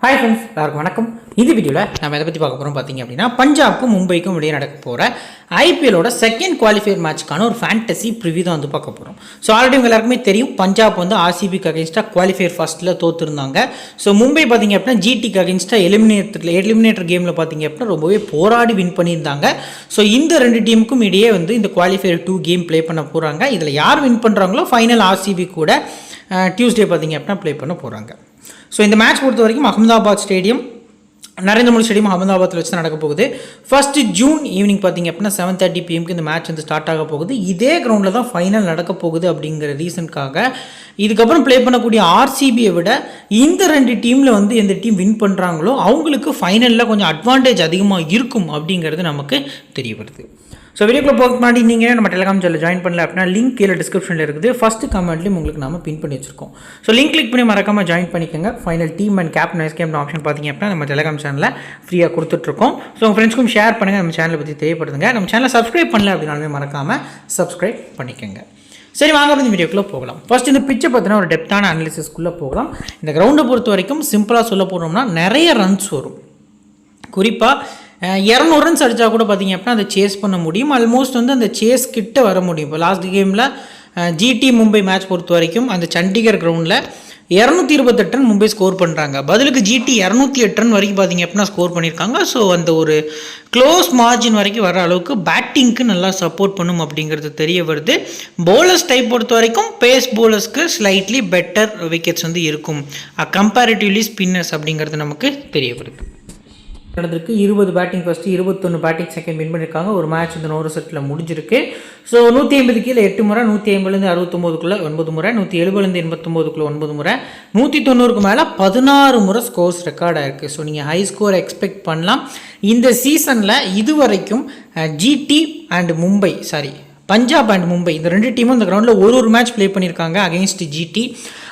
Hi friends, எல்லாருக்கும் வணக்கம். இந்த வீடியோவில் நம்ம எதை பற்றி பார்க்க போகிறோம் பார்த்தீங்க அப்படின்னா, பஞ்சாப்க்கும் மும்பைக்கும் இடையே நடக்க போகிற ஐபிஎல்லோட செகண்ட் குவாலிஃபயர் மேட்ச்க்கான ஒரு ஃபேண்டசி ப்ரிவியூ தான் வந்து பார்க்க போகிறோம். ஸோ ஆல்ரெடி உங்கள் எல்லாருக்குமே தெரியும், பஞ்சாப் வந்து ஆர்சிபிக்கு அகேன்ஸ்டாக குவாலிஃபயர் ஃபர்ஸ்ட்டில் தோற்றுருந்தாங்க. ஸோ மும்பை பார்த்தீங்க அப்படின்னா ஜிடிக்கு அகேன்ஸ்டாக எலிமினேட்டர் கேமில் பார்த்தீங்க அப்படின்னா ரொம்பவே போராடி வின் பண்ணியிருந்தாங்க. ஸோ இந்த ரெண்டு டீமுக்கும் இடையே வந்து இந்த குவாலிஃபயர் 2 கேம் ப்ளே பண்ண போகிறாங்க. இதில் யார் வின் பண்ணுறாங்களோ ஃபைனல் ஆர்சிபி கூட டியூஸ்டே பார்த்தீங்க அப்படின்னா ப்ளே பண்ண போகிறாங்க. ஸோ இந்த மேட்ச் பொறுத்த வரைக்கும் அகமதாபாத் ஸ்டேடியம், நரேந்திர மோடி ஸ்டேடியம் அகமதாபாத்தில் வச்சு நடக்க போகுது. 1 ஜூன் ஈவினிங் பார்த்தீங்க அப்படின்னா 7:30 PM இந்த மேட்ச் வந்து ஸ்டார்ட் ஆக போகுது. இதே கிரவுண்டில் தான் ஃபைனல் நடக்க போகுது அப்படிங்கிற ரீசனுக்காக இதுக்கப்புறம் ப்ளே பண்ணக்கூடிய ஆர்சிபியை விட இந்த ரெண்டு டீமில் வந்து எந்த டீம் வின் பண்ணுறாங்களோ அவங்களுக்கு ஃபைனலில் கொஞ்சம் அட்வான்டேஜ் அதிகமாக இருக்கும் அப்படிங்கிறது நமக்கு தெரிய வருது. ஸோ வீடியோக்குள்ள போக முன்னாடி நீங்கள் நம்ம டெலிகிராம் சேனல் ஜாயின் பண்ணல அப்படின்னா லிங்க் கீழே டிஸ்கிரிப்ஷனில் இருக்குது. ஃபஸ்ட்டு கமெண்ட்லேயும் உங்களுக்கு நம்ம பின் பண்ணி வச்சிருக்கோம். ஸோ லிங்க் கிளிக் பண்ணி மறக்காமல் ஜாயின் பண்ணிக்கோங்க. Final team and captain vice captain option பார்த்தீங்க அப்படின்னா நம்ம டெலிகிராம் சேனலில் ஃப்ரீயாக கொடுத்துட்ருக்கோம். ஸோ உங்கள் ஃப்ரெண்ட்ஸ்க்கும் ஷேர் பண்ணுங்கள், நம்ம சேனலை பற்றி தெரியப்படுத்துங்க. நம்ம சேனலை சப்ஸ்கிரைப் பண்ணல அப்படின்னாலுமே மறக்காமல் சப்ஸ்கிரைப் பண்ணிக்கோங்க. சரி, வாங்க இந்த வீடியோக்குள்ளே போகலாம். ஃபர்ஸ்ட் இந்த பிச்சை பற்றின ஒரு டெப்த்தான அனாலிசிஸ்க்குள்ளே போகலாம். இந்த கிரவுண்டை பொறுத்த வரைக்கும் சிம்பிளாக சொல்ல போனோம்னா நிறைய ரன்ஸ் வரும். குறிப்பாக 200 ரன்ஸ் அடித்தா கூட பார்த்தீங்க அப்படின்னா அதை சேஸ் பண்ண முடியும். ஆல்மோஸ்ட் வந்து அந்த சேஸ் கிட்ட வர முடியும். இப்போ லாஸ்ட் கேமில் ஜிடி மும்பை மேட்ச் பொறுத்த வரைக்கும் அந்த சண்டிகர் கிரவுண்டில் 228 ரன் மும்பை ஸ்கோர் பண்ணுறாங்க. பதிலுக்கு ஜிடி 208 ரன் வரைக்கும் பார்த்தீங்க அப்படின்னா ஸ்கோர் பண்ணியிருக்காங்க. ஸோ அந்த ஒரு க்ளோஸ் மார்ஜின் வரைக்கும் வர அளவுக்கு பேட்டிங்க்கு நல்லா சப்போர்ட் பண்ணும் அப்படிங்கிறது தெரிய வருது. போலர்ஸ் டைப் பொறுத்த வரைக்கும் பேஸ் போலர்ஸ்க்கு ஸ்லைட்லி பெட்டர் விக்கெட்ஸ் வந்து இருக்கும் கம்பேரிட்டிவ்லி ஸ்பின்னர்ஸ் அப்படிங்கிறது நமக்கு தெரிய வருது. நடந்திருக்கு 20 batting first, 21 batting second win பண்ணியிருக்காங்க. ஒரு மேட்ச் வந்து 100 செட்டில் முடிஞ்சிருக்கு. ஸோ 150 கீழே 8 முறை, 150லேருந்து 69க்குள்ளே 9 முறை, 170லேருந்து 89க்குள்ளே 9 முறை, 190க்கு மேலே 16 முறை ஸ்கோர்ஸ் ரெக்கார்ட் ஆயிருக்கு. ஸோ நீங்கள் ஹை ஸ்கோர் எக்ஸ்பெக்ட் பண்ணலாம். இந்த சீசனில் இதுவரைக்கும் GT and Mumbai Punjab and Mumbai இந்த ரெண்டு டீமும் இந்த கிரவுண்டில் ஒரு மேட்ச் ப்ளே பண்ணியிருக்காங்க அகெயின்ஸ்ட் ஜிடி.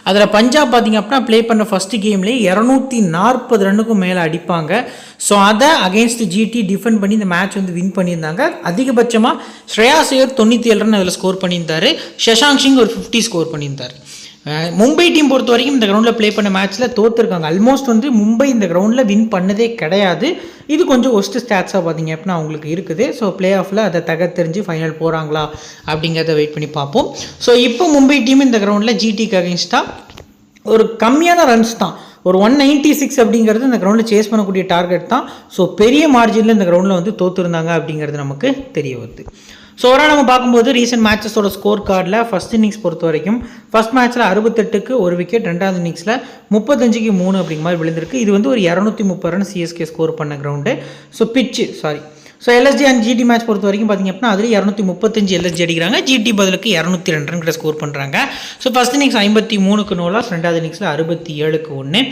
அதில் பஞ்சாப் பார்த்திங்க அப்படின்னா ப்ளே பண்ண ஃபஸ்ட்டு கேம்லேயே 240 ரன்னுக்கும் மேலே அடிப்பாங்க. ஸோ அதை அகெயின்ஸ்ட் ஜிடி டிஃபெண்ட் பண்ணி இந்த மேட்ச் வந்து வின் பண்ணியிருந்தாங்க. அதிகபட்சமாக ஸ்ரேயாஸ் ஐயர் 97 ரன் அதில் ஸ்கோர் பண்ணியிருந்தார். சஷாங்க் சிங் ஒரு 50 ஸ்கோர் பண்ணியிருந்தார். மும்பை டீம் பொறுத்த வரைக்கும் இந்த கிரவுண்டில் ப்ளே பண்ண மேட்ச்சில் தோற்றுருக்காங்க. ஆல்மோஸ்ட் வந்து மும்பை இந்த கிரவுண்டில் வின் பண்ணதே கிடையாது. இது கொஞ்சம் ஒஸ்ட் ஸ்டாட்ஸாக பார்த்தீங்க அப்படின்னா அவங்களுக்கு இருக்குது. ஸோ பிளே ஆஃபில் அதை தகர்த்தெறிஞ்சு ஃபைனல் போகிறாங்களா அப்படிங்கிறத வெயிட் பண்ணி பார்ப்போம். ஸோ இப்போ மும்பை டீம் இந்த கிரவுண்டில் ஜிடிக்கு அகெயின்ஸ்டாக ஒரு கம்மியான ரன்ஸ் தான், ஒரு 196 அப்படிங்கிறது இந்த கிரவுண்டில் சேஸ் பண்ணக்கூடிய டார்கெட் தான். ஸோ பெரிய மார்ஜினில் இந்த கிரவுண்டில் வந்து தோற்றுருந்தாங்க அப்படிங்கிறது நமக்கு தெரிய வருது. ஸோ ஓவரால் நம்ம பார்க்கும்போது ரீசெண்ட் மேட்சஸோட ஸ்கோர் கார்டில் ஃபஸ்ட் இன்னிங்ஸ் பொறுத்த வரைக்கும் ஃபஸ்ட் மேட்ச்சில் 68க்கு 1 விக்கெட், ரெண்டாவது இன்னிங்ஸில் 35க்கு 3 அப்படிங்கிற மாதிரி விழுந்திருக்கு. இது வந்து ஒரு 230 ரன் சிஎஸ்கே ஸ்கோர் பண்ண ground. So LSG and GT match பொறுத்த வரைக்கும் பார்த்திங்க அப்படின்னா அதில் 235 எல்எஸ்ஜி அடிக்கிறாங்க. ஜிடி பதிலுக்கு 202 ரன் கிட்ட ஸ்கோர் பண்ணுறாங்க. ஸோ ஃபஸ்ட் இன்னிங்ஸ் 53க்கு 0 லாஸ், ரெண்டாவது இன்னிங்ஸில் 67க்கு 1.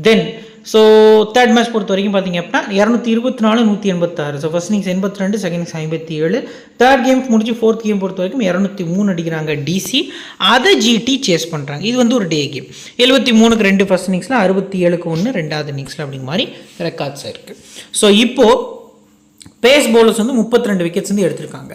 தென் ஸோ தேர்ட் மேட்ச் பொறுத்த வரைக்கும் பார்த்திங்க அப்படின்னா 224, 186. So first innings 82, second innings 57. Third game முடிச்சு ஃபோர்த் கேம் பொறுத்த வரைக்கும் 203 அடிக்கிறாங்க டிசி. அதை ஜிடி சேஸ் பண்ணுறாங்க. இது வந்து ஒரு டே கேம். 73க்கு 2 ஃபஸ்ட் இன்னிங்ஸில், 67க்கு 1 ரெண்டாவது இன்னிங்ஸில் அப்படிங்கிற மாதிரி ரெக்கார்ட்ஸ் இருக்குது. ஸோ இப்போது பேஸ் பவுலர்ஸ் வந்து 32 விக்கெட்ஸ் வந்து எடுத்திருக்காங்க.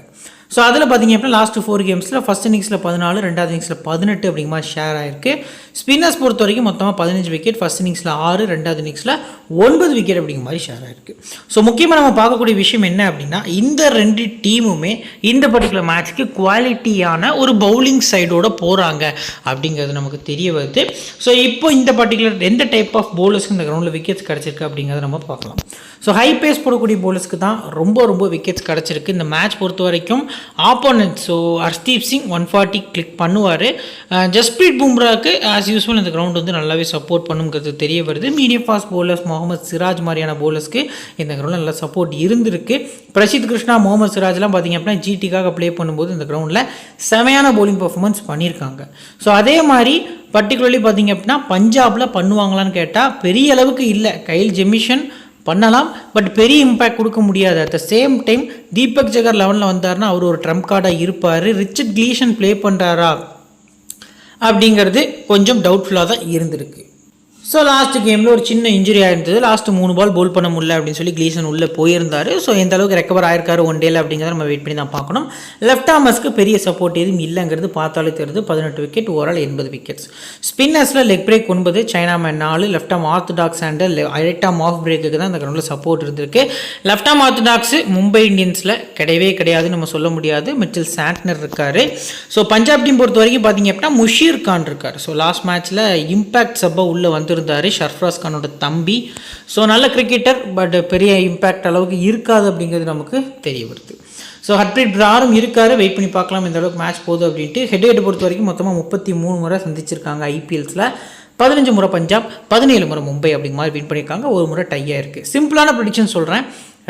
ஸோ அதில் பார்த்தீங்க அப்படின்னா லாஸ்ட் 4 கேம்ஸில் ஃபஸ்ட் இன்னிங்ஸில் 14, ரெண்டாவது இன்னிங்ஸில் 18 அப்படிங்கிற மாதிரி ஷேர் ஆயிருக்கு. ஸ்பின்னர்ஸ் பொறுத்த வரைக்கும் மொத்தமாக 15 விக்கெட், ஃபஸ்ட் இன்னிங்ஸில் 6, ரெண்டாவது இன்னிங்ஸில் 9 விக்கெட் அப்படிங்கிற மாதிரி ஷேர் ஆயிருக்கு. ஸோ முக்கியமாக நம்ம பார்க்கக்கூடிய விஷயம் என்ன அப்படின்னா, இந்த ரெண்டு டீமுமே இந்த பர்டிகுலர் மேட்ச்க்கு குவாலிட்டியான ஒரு பவுலிங் சைடோட போகிறாங்க அப்படிங்கிறது நமக்கு தெரிய வருது. ஸோ இப்போ இந்த பர்டிகுலர் எந்த டைப் ஆஃப் பவுலர்ஸ்க்கு இந்த கிரவுண்டில் விக்கெட்ஸ் கிடச்சிருக்கு அப்படிங்கிறத நம்ம பார்க்கலாம். ஸோ ஹை பேஸ் போடக்கூடிய பவுலர்ஸ்க்கு தான் ரொம்ப விக்கெட்ஸ் கிடச்சிருக்கு இந்த மேட்ச் பொறுத்த வரைக்கும். Opponent so Harshdeep Singh 140 click பண்ணுவார். ஜஸ்பிரீத் பும்ராவுக்கு ஆஸ் யூஸ்வல் இந்த கிரவுண்ட் வந்து நல்லாவே சப்போர்ட் பண்ணுங்கிறது தெரிய வருது. Medium fast bowlers Mohammed Siraj மாதிரியான பவுலர்ஸ்க்கு இந்த கிரவுண்டில் நல்லா சப்போர்ட் இருந்திருக்கு. பிரசித் கிருஷ்ணா, முகமது சிராஜ்லாம் பார்த்திங்க அப்படின்னா ஜிடிக்காக ப்ளே பண்ணும்போது இந்த கிரவுண்டில் செமையான பவுலிங் பர்ஃபார்மன்ஸ் பண்ணியிருக்காங்க. ஸோ அதே மாதிரி பர்டிகுலர்லி பார்த்திங்க அப்படின்னா பஞ்சாபில் பண்ணுவாங்களான்னு கேட்டால் பெரிய அளவுக்கு இல்லை. கைல் ஜெமிஷன் பண்ணலாம், பட் பெரிய இம்பேக்ட் கொடுக்க முடியாது. At the same time Deepak Chahar 11ல் வந்தார்னா அவர் ஒரு ட்ரம்ப் கார்டாக இருப்பார். ரிச்சர்ட் கிளீஷன் ப்ளே பண்ணுறாரா அப்படிங்கிறது கொஞ்சம் டவுட்ஃபுல்லாக தான் இருந்திருக்கு. ஸோ லாஸ்ட் கேமில் ஒரு சின்ன இன்ஜுரி ஆயிருந்தது. லாஸ்ட் 3 பால் போல் பண்ண முடியல அப்படின்னு சொல்லி கிளீசன் உள்ளே போயிருந்தார். ஸோ எந்த அளவுக்கு ரெக்கவர் ஆயிருக்காரு ஒன் டேல அப்படிங்கிறத நம்ம வெயிட் பண்ணி தான் பார்க்கணும். லெஃப்ட் ஆர்மர்ஸ்க்கு பெரிய சப்போர்ட் எதுவும் இல்லைங்கிறது பார்த்தாலே தெரியுது. 18 விக்கெட், ஓவரால் 80 விக்கெட்ஸ். ஸ்பின்னர்ஸில் leg break 9, chinaman 4, left arm orthodox and right arm off பிரேக்குக்கு தான் அந்த கிரௌண்டில் சப்போர்ட் இருந்திருக்கு. லெஃப்ட் ஆர்ம் ஆர்த்தடாக்ஸ் மும்பை இந்தியன்ஸில் கிடையாதுன்னு நம்ம சொல்ல முடியாது. மிச்சல் சாண்ட்னர் இருக்கார். ஸோ பஞ்சாப் டீம் பொறுத்த வரைக்கும் பார்த்தீங்க அப்படின்னா முஷீர் கான் இருக்கார். ஸோ லாஸ்ட் மேட்ச்சில் இம்பாக்ட் சப்பா உள்ளே வந்திருந்தார், ஷர்ஃப்ராஸ் கானோட தம்பி. ஸோ நல்ல கிரிக்கெட்டர், பட் பெரிய இம்பாக்ட் அளவுக்கு இருக்காது அப்படிங்கிறது நமக்கு தெரிய வருது. ஸோ ஹர்ப்ரீத் பிராரும் இருக்காரு, வெயிட் பண்ணி பார்க்கலாம் எந்த அளவுக்கு மேட்ச் போகுது அப்படின்ட்டு. ஹெட் பொறுத்த வரைக்கும் மொத்தமாக 33 முறை சந்திச்சிருக்காங்க ஐபிஎல்ஸில். 15 முறை பஞ்சாப், 17 முறை மும்பை அப்படிங்கிற மாதிரி வின் பண்ணியிருக்காங்க. ஒரு முறை டையாக இருக்குது. சிம்பிளான ப்ரெடிக்ஷன் சொல்கிறேன்.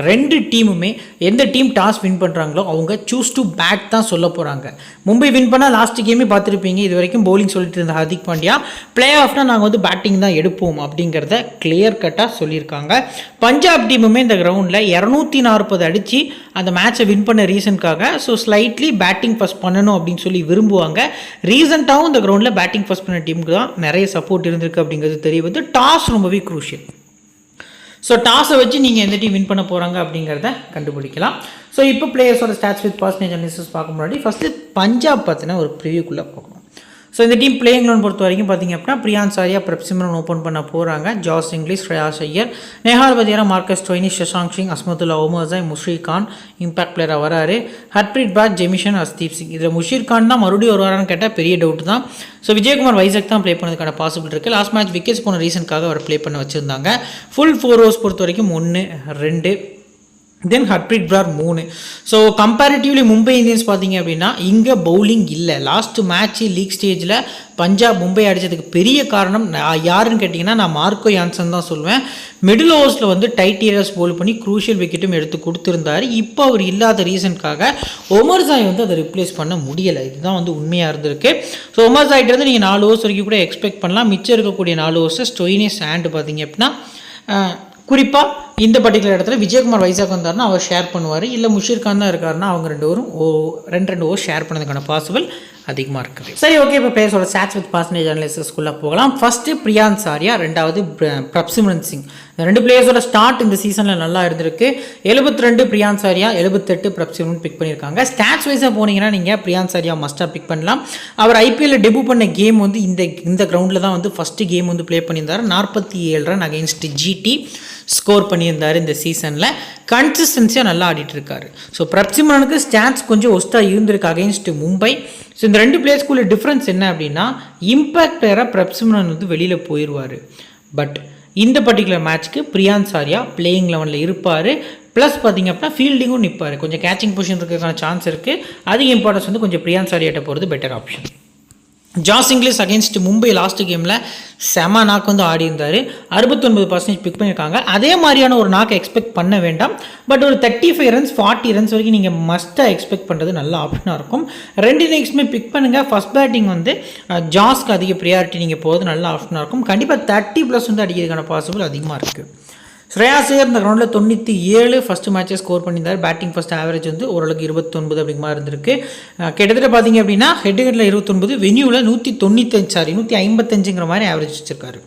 ரெண்டு டீமுமே எந்த டீம் டாஸ் வின் பண்ணுறாங்களோ அவங்க சூஸ் டு பேட் தான் சொல்ல போகிறாங்க. மும்பை வின் பண்ணால் லாஸ்ட் கேமே பார்த்துருப்பீங்க. இது வரைக்கும் பவுலிங் சொல்லிட்டு இருந்த ஹர்திக் பாண்டியா பிளே ஆஃப்னா நாங்கள் வந்து பேட்டிங் தான் எடுப்போம் அப்படிங்கிறத கிளியர் கட்டாக சொல்லியிருக்காங்க. பஞ்சாப் டீமுமே இந்த கிரவுண்டில் 240 அடித்து அந்த மேட்சை வின் பண்ண ரீசனுக்காக ஸோ ஸ்லைட்லி பேட்டிங் ஃபஸ்ட் பண்ணணும் அப்படின்னு சொல்லி விரும்புவாங்க. ரீசெண்டாகவும் இந்த கிரவுண்டில் பேட்டிங் ஃபஸ்ட் பண்ண டீமுக்கு தான் நிறைய சப்போர்ட் இருந்திருக்கு அப்படிங்கிறது தெரிய வந்து. டாஸ் ரொம்பவே க்ரூஷியல். ஸோ டாஸை வச்சு நீங்கள் எந்த டீம் வின் பண்ண போகிறாங்க அப்படிங்கிறத கண்டுபிடிக்கலாம். ஸோ இப்போ பிளேயர்ஸோட ஸ்டாட்ஸ் வித் பர்சன்டேஜ் அனாலிசிஸ் பார்க்க முன்னாடி ஃபஸ்ட்டு பஞ்சாப் பார்த்தினா ஒரு ப்ரிவியூக்குள்ளே போகணும். ஸோ இந்த டீம் பிளேயிங் லோன் பொறுத்த வரைக்கும் பார்த்திங்க அப்படின்னா பிரியான்ஸ் ஆர்யா, பிரப் சிம்ரன் ஓப்பன் பண்ண போகிறாங்க. Jos Inglis, Shreyas Iyer, Nehal Wadhera, Marcus Stoinis, Shashank Singh, Azmatullah Omarzai, Musheer Khan impact பிளேயராக வராரு. ஹர்ப்ரீத் பாட், ஜெமிஷன், அஸ்தீப் சிங். இதில் முஷீர் கான் தான் மறுபடியும் வருவாரான்னு கேட்டால் பெரிய டவுட் தான். ஸோ விஜயகுமார் வைசக் தான் ப்ளே பண்ணதுக்கான பாசிபிள் இருக்குது. லாஸ்ட் மேட்ச் விக்கெட்ஸ் போன ரீசனுக்காக அவர் ப்ளே பண்ண வச்சுருந்தாங்க. ஃபுல் 4 ஓவர்ஸ் பொறுத்த வரைக்கும் 1, 2, then Harpreet Brar 3. So comparatively Mumbai Indians பார்த்தீங்க அப்படின்னா இங்கே பவுலிங் இல்லை. லாஸ்ட் மேட்ச்சு லீக் ஸ்டேஜில் பஞ்சாப் மும்பை அடித்ததுக்கு பெரிய காரணம் யாருன்னு கேட்டிங்கன்னா நான் மார்க்கோ யான்சன் தான் சொல்லுவேன். மிடில் ஓவர்ஸில் வந்து டைட் ஏரியாஸ் போல் பண்ணி க்ரூஷியல் விக்கெட்டும் எடுத்து கொடுத்துருந்தாரு. இப்போ அவர் இல்லாத ரீசனுக்காக ஒமர்ஸாய் வந்து அதை ரிப்ளேஸ் பண்ண முடியலை. இதுதான் வந்து உண்மையாக இருந்திருக்கு. ஸோ ஒமர்ஸாய்ட்டு நீங்கள் 4 ஓவர்ஸ் வரைக்கும் கூட எக்ஸ்பெக்ட் பண்ணலாம். மிச்சம் இருக்கக்கூடிய 4 ஓவர்ஸை ஸ்டோய்னிஸ் அண்ட் பார்த்தீங்க அப்படின்னா குறிப்பாக இந்த பர்டிகுலர் இடத்துல விஜயகுமார் வைசாக் வந்தார்னா அவர் ஷேர் பண்ணுவார். இல்லை முஷீர் கான் தான் இருக்காருன்னா அவங்க 2 ஓவரும் 2 ஓவர் ஷேர் பண்ணதுக்கான பாசிபிள் அதிகமாக இருக்குது. சரி, ஓகே. இப்போ பிளேயர்ஸோட ஸ்டாட்ஸ் வித் பர்சன்டேஜ் அனாலிசிஸ்க்குள்ளே போகலாம். ஃபஸ்ட்டு பிரியான்ஸ் ஆர்யா, 2வது பிரப் சிம்ரன் சிங். இந்த 2 பிளேயர்ஸோட ஸ்டார்ட் இந்த சீசனில் நல்லா இருந்திருக்கு. 72 பிரியான்ஸ் ஆர்யா, 78 பிரப் சிம்ரன் பிக் பண்ணியிருக்காங்க. ஸ்டாட்ஸ் வைஸாக போனீங்கன்னா நீங்கள் பிரியான்ஸ் ஆர்யா மஸ்ட்டாக பிக் பண்ணலாம். அவர் ஐபிஎல்லில் டெபியூ பண்ண கேம் வந்து இந்த கிரவுண்டில் தான் வந்து ஃபஸ்ட்டு கேம் வந்து ப்ளே பண்ணியிருந்தார். 47 ரன் அகெயின்ஸ்ட் ஜிடி ஸ்கோர் பண்ணியிருந்தார். இந்த சீசனில் கன்சிஸ்டன்சியாக நல்லா ஆடிட்டு இருக்காரு. ஸோ பிரப் சிம்ரனுக்கு ஸ்டாட்ஸ் கொஞ்சம் ஒஸ்ட்டாக இருந்திருக்கு அகெயின்ஸ்ட் மும்பை. ஸோ இந்த 2 பிளேயர்ஸ்க்குள்ள டிஃப்ரென்ஸ் என்ன அப்படின்னா இம்பாக்ட் பிளேயராக பிரப் சிம்ரன் வந்து வெளியில் போயிடுவார். பட் இந்த பர்டிகுலர் மேட்ச்க்கு பிரியான்ஸ் ஆர்யா பிளேயிங் 11ல் இருப்பார். ப்ளஸ் பார்த்திங்க அப்படின்னா ஃபீல்டிங்கும் நிற்பார். கொஞ்சம் கேச்சிங் பொசிஷன் இருக்கிறதுக்கான சான்ஸ் இருக்குது. அதிக இம்பார்ட்டன்ஸ் வந்து கொஞ்சம் பிரியான்ஸ் ஆர்யாட்ட போகிறது better option. Josh Inglis against Mumbai last கேமில் செம நாக்கு வந்து ஆடி இருந்தார். 69% பிக் பண்ணியிருக்காங்க. அதே மாதிரியான ஒரு நாக்கு எக்ஸ்பெக்ட் பண்ண வேண்டாம். பட் ஒரு 35 ரன்ஸ் 40 ரன்ஸ் வரைக்கும் நீங்கள் மஸ்ட்டாக எக்ஸ்பெக்ட் பண்ணுறது நல்ல ஆப்ஷனாக இருக்கும். 2 இன்னிங்ஸுமே பிக் பண்ணுங்கள். ஃபஸ்ட் பேட்டிங் வந்து ஜாஸ்க்கு அதிக ப்ரியாரிட்டி நீங்கள் போகிறது நல்ல ஆப்ஷனாக இருக்கும். கண்டிப்பாக 30+ வந்து அடிக்கிறதுக்கான பாசிபிள் அதிகமாக இருக்குது. ஸ்ரேயாஸ் ஐயர் இந்த கிரவுண்டில் 97 ஃபஸ்ட்டு மேட்சை ஸ்கோர் பண்ணியிருந்தார். பேட்டிங் ஃபஸ்ட் ஆவரேஜ் வந்து ஓரளவுக்கு 29 அப்படிங்கிற மாதிரி இருந்திருக்கு. கிட்டத்தட்ட பார்த்தீங்க அப்படின்னா ஹெட்டுகளில் 29, வென்யூவில் 155ங்கிற மாதிரி ஆவரேஜ் வச்சிருக்காரு.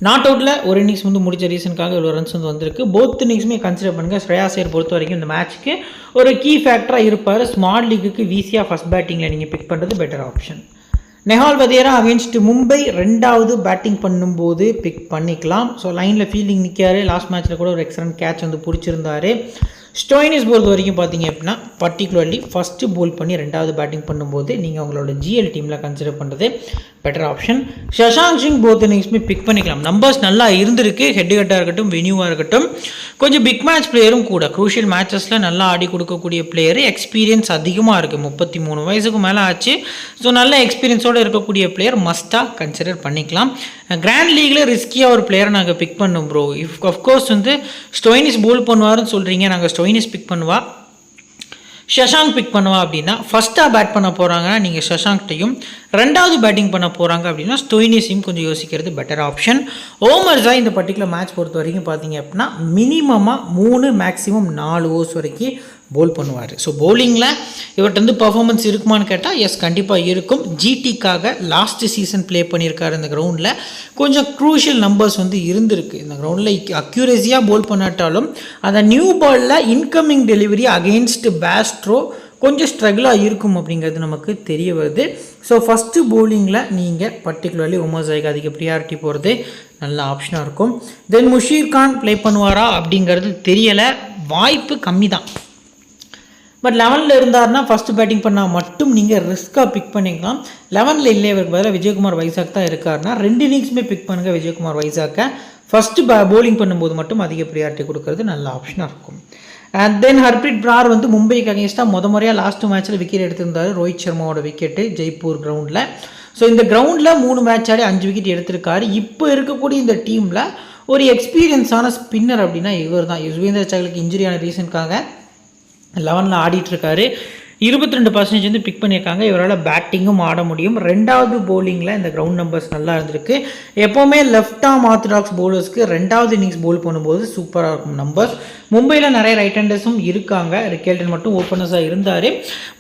நாட் அவுட்டில் ஒரு இன்னிங்ஸ் வந்து முடிச்ச ரீசனுக்காக இவ்வளோ ரன்ஸ் வந்து வந்திருக்கு. போத் இன்னிங்ஸுமே கன்சிடர் பண்ணுங்கள். ஸ்ரேயாஸ் ஐயர் பொறுத்த வரைக்கும் இந்த மேட்ச்சுக்கு ஒரு கீ ஃபேக்டராக இருப்பார். ஸ்மால் லீக்குக்கு வீசியாக ஃபஸ்ட் பேட்டிங்கில் நீங்கள் பிக் பண்ணுறது better option. Nehal Wadhera against Mumbai 2வது பேட்டிங் பண்ணும்போது பிக் பண்ணிக்கலாம். ஸோ லைனில் ஃபீல்டிங் நிற்காரு. லாஸ்ட் மேட்ச்சில் கூட ஒரு எக்ஸலன்ட் கேட்ச் வந்து பிடிச்சிருந்தாரு. ஸ்டோய்னிஸ் பொறுத்த வரைக்கும் பார்த்தீங்க அப்படின்னா பர்டிகுலர்லி ஃபஸ்ட்டு போல் பண்ணி 2வது பேட்டிங் பண்ணும்போது நீங்கள் அவங்களோட ஜிஎல் டீமில் கன்சிடர் பண்ணுறது better option. Shashank Singh both இன்னிங்ஸுமே பிக் பண்ணிக்கலாம். நம்பர்ஸ் நல்லா இருந்திருக்கு. ஹெட்டாக இருக்கட்டும், வென்யூவாக இருக்கட்டும். கொஞ்சம் பிக் மேட்ச் பிளேயரும் கூட. க்ரூஷியல் மேட்சஸில் நல்லா ஆடி கொடுக்கக்கூடிய பிளேயரு. எக்ஸ்பீரியன்ஸ் அதிகமாக இருக்குது. 33 வயசுக்கு மேலே ஆச்சு. ஸோ நல்ல எக்ஸ்பீரியன்ஸோடு இருக்கக்கூடிய பிளேயர் மஸ்ட்டாக கன்சிடர் பண்ணிக்கலாம். கிராண்ட் லீகில் ரிஸ்கியாக ஒரு பிளேயரை நாங்கள் பிக் பண்ணோம் ப்ரோ. அஃப்கோர்ஸ் வந்து ஸ்டோய்னிஸ் போல் பண்ணுவாருன்னு சொல்கிறீங்க. நாங்கள் ஸ்டோய்னிஸ் பிக் பண்ணுவா, ஷஷாங்க் பிக் பண்ணுவா அப்படின்னா ஃபஸ்ட்டாக பேட் பண்ண போகிறாங்கன்னா நீங்கள் ஷஷாங்க்டையும், 2வது பேட்டிங் பண்ண போகிறாங்க அப்படின்னா ஸ்டோய்னிஸையும் கொஞ்சம் யோசிக்கிறது பெட்டர் ஆப்ஷன். ஓமர்ஸாய் இந்த பர்டிகுலர் மேட்ச் பொறுத்த வரைக்கும் பார்த்தீங்க அப்படின்னா மினிமமாக 3 மேக்ஸிமம் 4 ஓவர்ஸ் வரைக்கும் போல் பண்ணுவார். ஸோ பவுலிங்கில் இவர்கிட்ட வந்து பர்ஃபார்மன்ஸ் இருக்குமான்னு கேட்டால் எஸ் கண்டிப்பாக இருக்கும். ஜிடிக்காக லாஸ்ட் சீசன் ப்ளே பண்ணியிருக்காரு. இந்த கிரவுண்டில் கொஞ்சம் க்ரூஷியல் நம்பர்ஸ் வந்து இருந்திருக்கு. இந்த கிரவுண்டில் அக்யூரேசியாக போல் பண்ணாட்டாலும் அந்த நியூ பாலில் இன்கமிங் டெலிவரி அகெயின்ஸ்ட் பேஸ்ட்ரோ கொஞ்சம் ஸ்ட்ரகிளாக இருக்கும் அப்படிங்கிறது நமக்கு தெரிய வருது. ஸோ ஃபஸ்ட்டு பவுலிங்கில் நீங்கள் பர்டிகுலர்லி உமர் ஜாய்க்கு அதிக ப்ரியாரிட்டி போகிறது நல்ல ஆப்ஷனாக இருக்கும். தென் முஷீர் கான் ப்ளே பண்ணுவாரா அப்படிங்கிறது தெரியலை, வாய்ப்பு கம்மி தான். பட் 11ல் இருந்தார்னா ஃபஸ்ட்டு பேட்டிங் பண்ணால் மட்டும் நீங்கள் ரிஸ்க்காக பிக் பண்ணிக்கலாம். 11ல் இல்லை, இவருக்கு பதிலாக விஜயகுமார் வைசாக் தான் இருக்காருன்னா 2 இன்னிங்ஸுமே பிக் பண்ணுங்கள் விஜயகுமார் வைசாக்கை. ஃபஸ்ட்டு பவுலிங் பண்ணும்போது மட்டும் அதிக ப்ரியாரிட்டி கொடுக்கறது நல்ல ஆப்ஷனாக இருக்கும். அண்ட் தென் ஹர்ப்ரீத் பிரார் வந்து மும்பைக்கு அகேன்ஸ்டாக முறையாக லாஸ்ட் மேட்ச்சில் விக்கெட் எடுத்திருந்தார். ரோஹித் சர்மாவோட விக்கெட்டு ஜெய்ப்பூர் கிரவுண்டில். ஸோ இந்த கிரவுண்டில் 3 மேட்ச் ஆடி 5 விக்கெட் எடுத்திருக்காரு. இப்போ இருக்கக்கூடிய இந்த டீமில் ஒரு எக்ஸ்பீரியன்ஸான ஸ்பின்னர் அப்படின்னா இவர் தான். யுஸ்வேந்திர சகலுக்கு இன்ஜுரியான ரீசனுக்காக 11ல் ஆடிட்டுருக்காரு. 22% வந்து பிக் பண்ணியிருக்காங்க. இவரால் பேட்டிங்கும் ஆட முடியும். 2வது பவுலிங்கில் இந்த கிரவுண்ட் நம்பர்ஸ் நல்லா இருந்திருக்கு. எப்போவுமே லெஃப்ட் ஆர்ம் ஆர்த்தடாக்ஸ் பவுலர்ஸ்க்கு 2வது இன்னிங்ஸ் பவுல் பண்ணும்போது சூப்பராக இருக்கும் நம்பர்ஸ். மும்பையில் நிறைய ரைட் ஹேண்டர்ஸும் இருக்காங்க. ரிக்கெல்டன் மட்டும் ஓப்பனர்ஸாக இருந்தார்.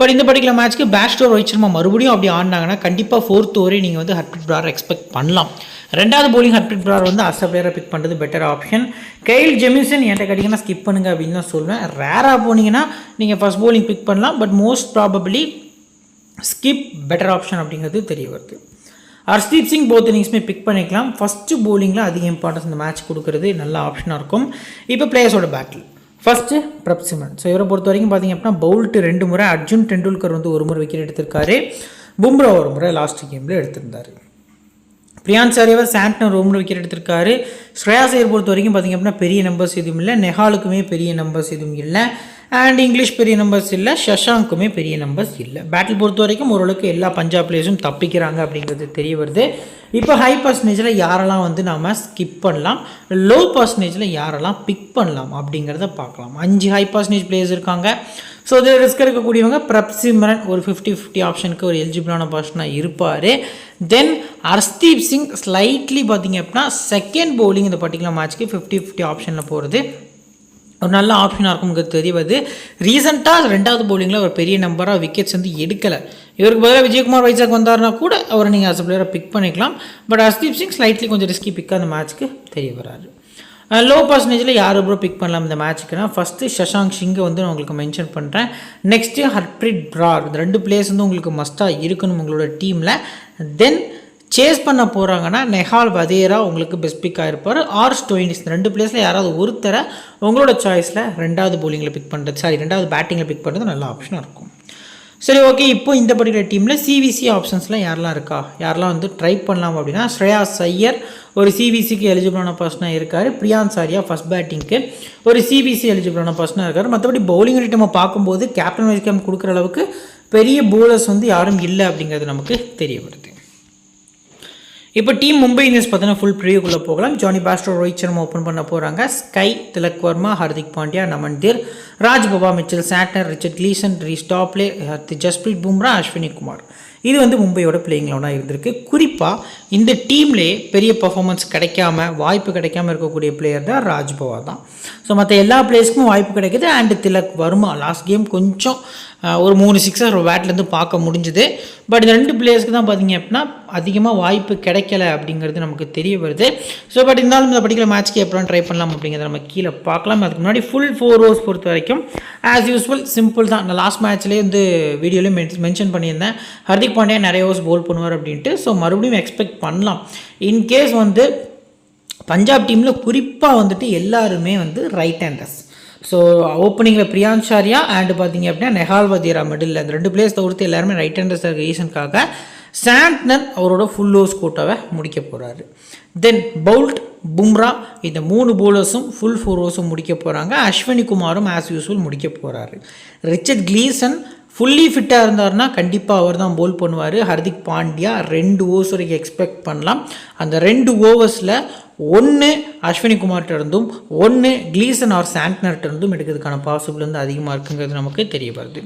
பட் இந்த பர்டிகுலர் மேட்ச்க்கு பேஸ்டோ ரோஹித் சர்மா மறுபடியும் அப்படி ஆடினாங்கன்னா கண்டிப்பாக 4th ஓவரே நீங்கள் வந்து ஹர்ப்ரீத் பிரார் எக்ஸ்பெக்ட் பண்ணலாம். 2வது பவுலிங் ஹர்ப்ரீத் பிரார் வந்து அஸ் அ பிளேயரை பிக் பண்ணுறது பெட்டர் ஆப்ஷன். கைல் ஜெமிசன் என்கிட்ட கேட்டிங்கன்னா ஸ்கிப் பண்ணுங்கள் அப்படின்னு தான் சொல்லுவேன். ரேராக போனீங்கன்னா நீங்கள் ஃபஸ்ட் பவுலிங் பிக் பண்ணலாம். But most probably skip better option அப்படிங்கிறது தெரிய வருது. ஹர்ஷ்தீப் சிங் போத் இன்னிங்ஸுமே பிக் பண்ணிக்கலாம். ஃபஸ்ட்டு பவுலிங்கில் அதிக இம்பார்ட்டன்ஸ் இந்த மேட்ச் கொடுக்குறது நல்ல ஆப்ஷனாக இருக்கும். இப்போ பிளேயர்ஸோட பேட்டில் ஃபஸ்ட்டு பிரப் சிம்ரன். ஸோ இவரை பொறுத்த வரைக்கும் பார்த்திங்க அப்படின்னா பவுல்ட்டு 2 முறை, அர்ஜுன் டெண்டுல்கர் வந்து 1 முறை விக்கெட் எடுத்திருக்காரு. பும்ரா 1 முறை லாஸ்ட் கேமில் எடுத்திருந்தார். பிரியான்ஸ் ஆரியாவை சாண்ட்னர் 1 முறை விக்கெட் எடுத்திருக்காரு. ஸ்ரேயாஸ் ஐயர் பொறுத்த வரைக்கும் பார்த்திங்க அப்படின்னா பெரிய நம்பர்ஸ் எதுவும் இல்லை. நெஹாலுக்குமே பெரிய நம்பர்ஸ் எதுவும் இல்லை. அண்ட் இங்கிலீஷ் பெரிய நம்பர்ஸ் இல்லை. ஷஷாங்க்குமே பெரிய நம்பர்ஸ் இல்லை. பேட்டில் பொறுத்த வரைக்கும் ஓரளவுக்கு எல்லா பஞ்சாப் பிளேயர்ஸும் தப்பிக்கிறாங்க அப்படிங்கிறது தெரிய வருது. இப்போ ஹை பர்சன்டேஜில் யாரெல்லாம் வந்து நாம் ஸ்கிப் பண்ணலாம், லோ பர்சன்டேஜில் யாரெல்லாம் பிக் பண்ணலாம் அப்படிங்கிறத பார்க்கலாம். 5 ஹை பர்சன்டேஜ் பிளேயர்ஸ் இருக்காங்க. ஸோ இது ரிஸ்க் இருக்கக்கூடியவங்க பிரப் சிம்ரன் ஒரு 50-50 ஆப்ஷனுக்கு ஒரு எலிஜிபிளான பர்சனாக இருப்பார். தென் ஹர்ஷ்தீப் சிங் ஸ்லைட்லி பார்த்திங்க அப்படின்னா செகண்ட் பவுலிங் இந்த பர்டிகுலர் மேட்ச்க்கு 50-50 ஆப்ஷனில் போகிறது ஒரு நல்ல ஆப்ஷனாக இருக்கும்ங்கிறது தெரிவது. ரீசெண்டாக 2வது பவுலிங்கில் ஒரு பெரிய நம்பராக விக்கெட்ஸ் வந்து எடுக்கலை. இவருக்கு பதிலாக விஜயகுமார் வைசாக் வந்தார்னா கூட அவரை நீங்கள் அஸ் பிளேயரை பிக் பண்ணிக்கலாம். பட் ஹர்ஷ்தீப் சிங் ஸ்லைட்லி கொஞ்சம் ரிஸ்கி பிக்காக அந்த மேட்ச்க்கு தெரிய வராது. லோ பர்சன்டேஜில் யார் ப்ரோ பிக் பண்ணலாம் இந்த மேட்ச்சுக்குன்னா ஃபஸ்ட்டு ஷஷாங்க் சிங்கை வந்து நான் உங்களுக்கு மென்ஷன் பண்ணுறேன். நெக்ஸ்ட்டு ஹர்ப்ரீத் பிரார். இந்த 2 பிளேயர்ஸ் வந்து உங்களுக்கு மஸ்ட்டாக இருக்கணும் உங்களோட டீமில். தென் சேஸ் பண்ண போகிறாங்கன்னா நெஹால் வதேரா உங்களுக்கு பெஸ்ட் பிக்காக இருப்பார். Or Stoinis. இந்த 2 பிளேஸில் யாராவது ஒருத்தரை உங்களோட சாய்ஸில் 2வது பவுலிங்கில் பிக் பண்ணுறது, 2வது பேட்டிங்கில் பிக் பண்ணுறது நல்ல ஆப்ஷனாக இருக்கும். சரி, ஓகே. இப்போ இந்த பர்டிகுலர் டீமில் சிவிசி ஆப்ஷன்ஸ்லாம் யாரெல்லாம் இருக்கா, யாரெல்லாம் வந்து ட்ரை பண்ணலாம் அப்படின்னா ஸ்ரேயாஸ் ஐயர் ஒரு சிவிசிக்கு எலிஜிபிளான பர்சனாக இருக்கார். பிரியான்ஸ் ஆரியா ஃபஸ்ட் பேட்டிங்க்கு ஒரு சிவிசி எலிஜிபிளான பர்சனாக இருக்கார். மற்றபடி பவுலிங் ரேட் நம்ம பார்க்கும்போது கேப்டன் வைஸ் கேம் கொடுக்குற அளவுக்கு பெரிய பவுலர்ஸ் வந்து யாரும் இல்லை அப்படிங்கிறது நமக்கு தெரிய வருது. இப்போ டீம் மும்பை இந்தியன்ஸ் பார்த்தீங்கன்னா ஃபுல் ப்ரிவியூக்குள்ளே போகலாம். Jonny Bairstow, Rohit Sharma open பண்ண போகிறாங்க. SKY, Tilak Varma, Hardik Pandya, Naman Dhir, Raj Bawa, Mitchell Santner, Richard Gleeson, Reece Topley, Jasprit Bumrah, Ashwani Kumar. இது வந்து மும்பையோட பிளேயிங் லெவனாக இருந்திருக்கு. குறிப்பாக இந்த டீம்லேயே பெரிய பர்ஃபார்மன்ஸ் கிடைக்காம வாய்ப்பு கிடைக்காம இருக்கக்கூடிய பிளேயர் தான் ராஜ் பவா தான். ஸோ மற்ற எல்லா பிளேயர்ஸ்க்கும் வாய்ப்பு கிடைக்குது. And Tilak Varma last game கொஞ்சம் ஒரு 3 சிக்ஸர் பேட்லேருந்து பார்க்க முடிஞ்சுது. பட் இந்த 2 பிளேயர்ஸ்க்கு தான் பார்த்திங்க அப்படின்னா அதிகமாக வாய்ப்பு கிடைக்கல அப்படிங்கிறது நமக்கு தெரிய வருது. ஸோ பட் இருந்தாலும் இந்த படிக்கிற மேட்ச்க்கு எப்படிலாம் ட்ரை பண்ணலாம் அப்படிங்கிறத நம்ம கீழே பார்க்கலாம். அதுக்கு முன்னாடி ஃபுல் 4 ஓவர்ஸ் பொறுத்த வரைக்கும் ஆஸ் யூஸ்வல் சிம்பிள் தான். நான் லாஸ்ட் மேட்ச்லேயே வந்து வீடியோலேயும் மென்ஷன் பண்ணியிருந்தேன் ஹர்திக் பாண்டியா நிறைய ஓவர்ஸ் பவுல் பண்ணுவார் அப்படின்ட்டு. ஸோ மறுபடியும் எக்ஸ்பெக்ட் பண்ணலாம். இன்கேஸ் வந்து பஞ்சாப் டீமில் குறிப்பாக வந்துட்டு எல்லாருமே வந்து ரைட் ஹேண்டர்ஸ். ஸோ ஓப்பனிங்கில் பிரியான்ஸ் ஆரியா அண்டு பார்த்திங்க அப்படின்னா நெஹால் வதேரா மிடில், அந்த 2 பிளேயர்ஸ் தவிர்த்து எல்லாருமே ரைட் ஹேண்டர்ஸ் இருக்க ரீசனுக்காக சாண்ட்னர் அவரோட ஃபுல் ஓவர்ஸ் கோட்டாவை முடிக்க போகிறாரு. தென் பவுல்ட், பும்ரா இந்த 3 பவுலர்ஸும் ஃபுல் 4 ஓவர்ஸும் முடிக்க போகிறாங்க. அஸ்வினி குமாரும் ஆஸ் யூஸ்வல் முடிக்க போகிறாரு. ரிச்சர்ட் கிளீசன் ஃபுல்லி ஃபிட்டாக இருந்தார்னா கண்டிப்பாக அவர் தான் பவுல் பண்ணுவார். ஹர்திக் பாண்டியா 2 ஓவர்ஸ் வரைக்கும் எக்ஸ்பெக்ட் பண்ணலாம். அந்த 2 ஓவர்ஸில் 1 அஸ்வினி குமார்கிட்ட இருந்தும் 1 கிளீசன் ஆர் சாண்ட்னர்கிட்ட இருந்தும் எடுக்கிறதுக்கான பாசிபிள் வந்து அதிகமாக இருக்குங்கிறது நமக்கு தெரிய வருது.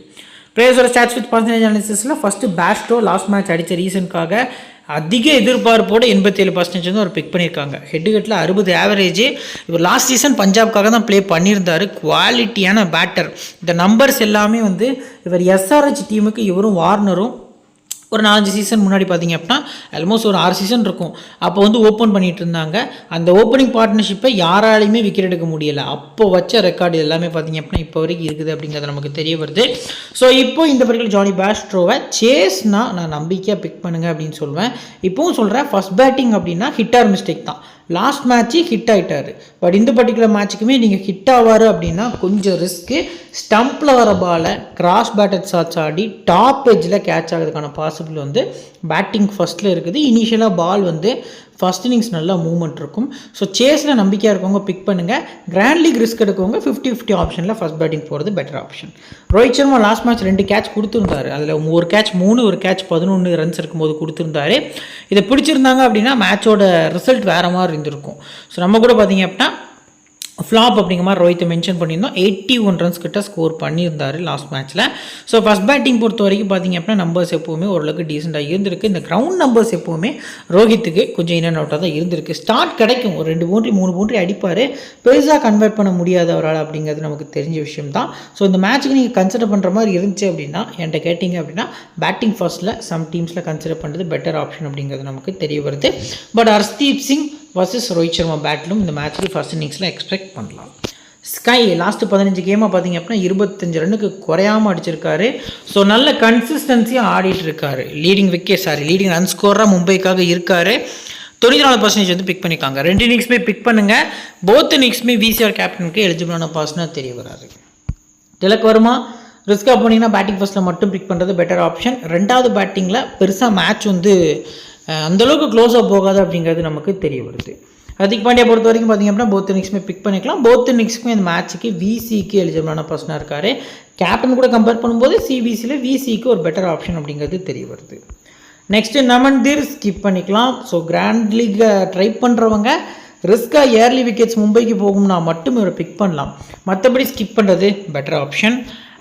பிளேயர்ஸோட ஸ்டாட்ஸ் வித் பர்சன்டேஜ் அனாலிசிஸில் ஃபஸ்ட்டு பேஸ்டோ லாஸ்ட் மேட்ச் அடித்த ரீசனுக்காக அதிக எதிர்பார்ப்போடு 87% வந்து அவர் பிக் பண்ணியிருக்காங்க. ஹெட்டுகட்டில் 60 ஆவரேஜ். இவர் லாஸ்ட் சீசன் பஞ்சாப்காக தான் ப்ளே பண்ணியிருந்தார். குவாலிட்டியான பேட்டர். இந்த நம்பர்ஸ் எல்லாமே வந்து இவர் எஸ்ஆர்ஹெச் டீமுக்கு இவரும் வார்னரும் ஒரு 4 சீசன் முன்னாடி பார்த்தீங்க அப்படின்னா ஆல்மோஸ்ட் ஒரு 6 சீசன் இருக்கும். அப்போ வந்து ஓப்பன் பண்ணிட்டு இருந்தாங்க. அந்த ஓப்பனிங் பார்ட்னர்ஷிப்பை யாராலையுமே விக்கெட் எடுக்க முடியலை. அப்போ வச்ச ரெக்கார்டு எல்லாமே பார்த்தீங்க அப்படின்னா இப்போ வரைக்கும் இருக்குது அப்படிங்கிறது நமக்கு தெரிய வருது. ஸோ இப்போ இந்த பர்டிகுலர் ஜானி பேர்ஸ்ட்ரோவை சேஸ்னா நான் நம்பிக்கையாக பிக் பண்ணுங்க அப்படின்னு சொல்லுவேன். இப்போவும் சொல்கிறேன், ஃபர்ஸ்ட் பேட்டிங் அப்படின்னா ஹிட் ஆர் மிஸ்டேக் தான். லாஸ்ட் மேட்ச்சு ஹிட் ஆகிட்டார். பட் இந்த பர்டிகுலர் மேட்ச்சுக்குமே நீங்கள் ஹிட் ஆவார் அப்படின்னா கொஞ்சம் ரிஸ்க்கு. ஸ்டம்பில் வர பாலை கிராஸ் பேட்டட் ஷாட்ஸ் ஆடி டாப் எட்ஜில் கேட்ச் ஆகிறதுக்கான பாசிபிள் வந்து பேட்டிங் ஃபஸ்ட்டில் இருக்குது. இனிஷியலாக பால் வந்து ஃபஸ்ட் இன்னிங்ஸ் நல்லா மூவ்மெண்ட் இருக்கும். ஸோ சேஸில் நம்பிக்கையாக இருக்கவங்க பிக் பண்ணுங்கள். கிராண்ட் லீக் ரிஸ்க் எடுக்கவங்க 50-50 ஆப்ஷனில் ஃபஸ்ட் பேட்டிங் போகிறது better option. Rohit Sharma last match 2 catch கொடுத்துருந்தாரு. அதில் ஒரு கேட்ச் 3, ஒரு கேட்ச் 11 ரன்ஸ் இருக்கும்போது கொடுத்துருந்தாரு. இதை பிடிச்சிருந்தாங்க அப்படின்னா மேட்சோட ரிசல்ட் வேறு மாதிரி இருந்திருக்கும். ஸோ நம்ம கூட பார்த்தீங்க அப்படின்னா ஃப்ளாப் அப்படிங்கிற மாதிரி ரோஹித்தை மென்ஷன் பண்ணியிருந்தோம். 81 ரன்ஸ் கிட்ட ஸ்கோர் பண்ணியிருந்தார் லாஸ்ட் மேட்ச்சில். ஸோ ஃபஸ்ட் பேட்டிங் பொறுத்த வரைக்கும் பார்த்தீங்க அப்படின்னா நம்பர்ஸ் எப்போவுமே ஓரளவுக்கு டீசெண்டாக இருந்திருக்கு. இந்த கிரவுண்ட் நம்பர்ஸ் எப்போவுமே ரோஹித்துக்கு கொஞ்சம் இன் அண்ட் அவுட்டாக தான் இருந்திருக்கு. ஸ்டார்ட் கிடைக்கும், ஒரு 2 பவுண்டரி 3 பவுண்டரி அடிப்பார். பெருசாக கன்வெர்ட் பண்ண முடியாத அவரால் அப்படிங்கிறது நமக்கு தெரிஞ்ச விஷயம் தான். ஸோ இந்த மேட்ச்சுக்கு நீங்கள் கன்சிடர் பண்ணுற மாதிரி இருந்துச்சு அப்படின்னா என்கிட்ட கேட்டிங்க அப்படின்னா பேட்டிங் ஃபர்ஸ்ட்டில் சம் டீம்ஸில் கன்சிடர் பண்ணுறது பெட்டர் ஆப்ஷன் அப்படிங்கிறது நமக்கு தெரிய வருது. பட் ஹர்ஷ்தீப் சிங் வர்சஸ் ரோஹித் சர்மா பேட்டிலும் இந்த மேட்ச்சுக்கு ஃபர்ஸ்ட் இன்னிங்ஸில் எக்ஸ்பெக்ட் பண்ணலாம். ஸ்கை லாஸ்ட்டு 15 கேமாக பார்த்தீங்க அப்படின்னா 25 ரன்னுக்கு குறையாமல் அடிச்சிருக்காரு. ஸோ நல்ல கன்சிஸ்டன்சியாக ஆடிட்டு இருக்காரு. லீடிங் ரன் ஸ்கோராக மும்பைக்காக இருக்காரு. 94% வந்து பிக் பண்ணியிருக்காங்க. 2 இன்னிங்ஸுமே பிக் பண்ணுங்கள். போத் இன்னிங்ஸுமே VCR கேப்டனுக்கு எலிஜிபிளான பர்சனாக தெரிய வராது. திலக் வர்மா ரிஸ்காக போனீங்கன்னா பேட்டிங் ஃபர்ஸ்ட்டில் மட்டும் பிக் பண்ணுறது பெட்டர் ஆப்ஷன். 2வது பேட்டிங்கில் பெருசாக மேட்ச் வந்து அந்தளவுக்கு க்ளோஸாக போகாது அப்படிங்கிறது நமக்கு தெரிய வருது. ஹர்திக் பாண்டியா பொறுத்த வரைக்கும் பார்த்திங்க அப்படின்னா போத் இன்னிங்ஸுமே பிக் பண்ணிக்கலாம். போத் இன்னிங்ஸுமே இந்த மேட்ச்சுக்கு VCக்கு எலிஜிபிளான பர்சனாக இருக்கார். கேப்டன் கூட கம்பேர் பண்ணும்போது CBCயில் VCக்கு ஒரு பெட்டர் ஆப்ஷன் அப்படிங்கிறது தெரிய வருது. நெக்ஸ்ட்டு நமன்தீர் ஸ்கிப் பண்ணிக்கலாம். ஸோ கிராண்ட் லீக்கை ட்ரை பண்ணுறவங்க ரிஸ்காக ஏர்லி விக்கெட்ஸ் மும்பைக்கு போகும்னா மட்டும் இவரை பிக் பண்ணலாம். மற்றபடி ஸ்கிப் பண்ணுறது பெட்டர் ஆப்ஷன்.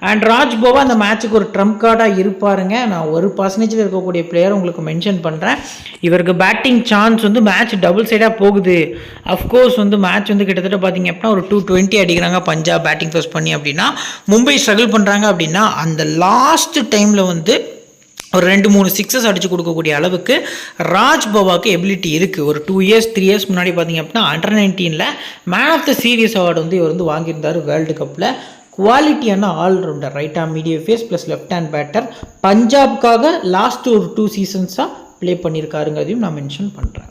அண்ட் ராஜ் போவா அந்த மேட்ச்சுக்கு ஒரு ட்ரம்ப் கார்டாக இருப்பாருங்க. நான் 1% இருக்கக்கூடிய பிளேயர் உங்களுக்கு மென்ஷன் பண்ணுறேன். இவருக்கு பேட்டிங் சான்ஸ் வந்து மேட்ச் டபுள் சைடாக போகுது. அஃப்கோர்ஸ் வந்து மேட்ச் வந்து கிட்டத்தட்ட பார்த்தீங்க அப்படின்னா ஒரு 220 அடிக்கிறாங்க பஞ்சாப் பேட்டிங் ஃபர்ஸ்ட் பண்ணி அப்படின்னா. மும்பை ஸ்ட்ரகிள் பண்ணுறாங்க அப்படின்னா அந்த லாஸ்ட் டைமில் வந்து ஒரு 2-3 சிக்ஸஸ் அடித்து கொடுக்கக்கூடிய அளவுக்கு ராஜ் பவாவுக்கு எபிலிட்டி இருக்குது. ஒரு 2 இயர்ஸ் 3 இயர்ஸ் முன்னாடி பார்த்தீங்க அப்படின்னா under nineteen man of the series award வந்து இவர் வந்து வாங்கியிருந்தார் வேர்ல்டு கப்பில். குவாலிட்டியான allrounder, right arm medium pace plus left hand batter. பஞ்சாப்காக லாஸ்ட் ஒரு 2 சீசன்ஸாக ப்ளே பண்ணியிருக்காருங்கிறதையும் நான் மென்ஷன் பண்ணுறேன்.